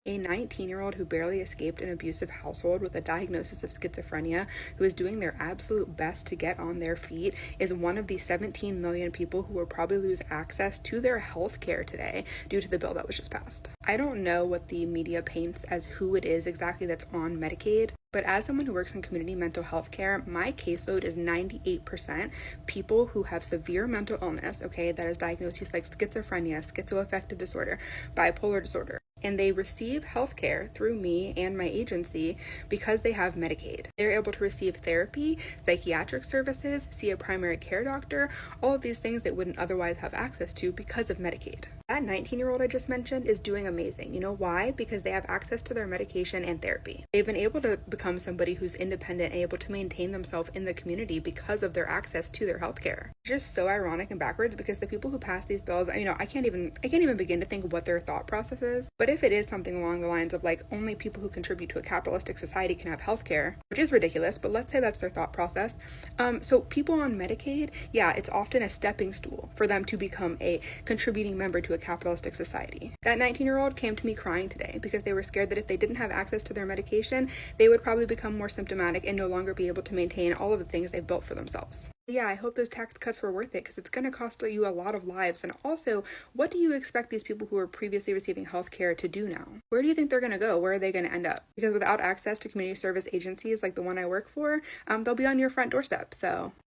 A 19-year-old who barely escaped an abusive household with a diagnosis of schizophrenia, who is doing their absolute best to get on their feet, is one of the 17 million people who will probably lose access to their health care today due to the bill that was just passed. I don't know what the media paints as who it is exactly that's on Medicaid, but as someone who works in community mental health care, my caseload is 98% people who have severe mental illness, okay, that is diagnoses like schizophrenia, schizoaffective disorder, bipolar disorder, and they receive healthcare through me and my agency because they have Medicaid. They're able to receive therapy, psychiatric services, see a primary care doctor, all of these things they wouldn't otherwise have access to because of Medicaid. That 19-year-old I just mentioned is doing amazing. You know why? Because they have access to their medication and therapy. They've been able to become somebody who's independent and able to maintain themselves in the community because of their access to their healthcare. It's just so ironic and backwards because the people who pass these bills, I can't even begin to think what their thought process is. But if it is something along the lines of like only people who contribute to a capitalistic society can have healthcare, which is ridiculous, but let's say that's their thought process. So people on Medicaid, yeah, it's often a stepping stool for them to become a contributing member to a capitalistic society. That 19-year-old came to me crying today because they were scared that if they didn't have access to their medication, they would probably become more symptomatic and no longer be able to maintain all of the things they've built for themselves. Yeah, I hope those tax cuts were worth it because it's going to cost you a lot of lives. And also, what do you expect these people who are previously receiving health care to do now? Where do you think they're going to go? Where are they going to end up? Because without access to community service agencies like the one I work for, they'll be on your front doorstep. So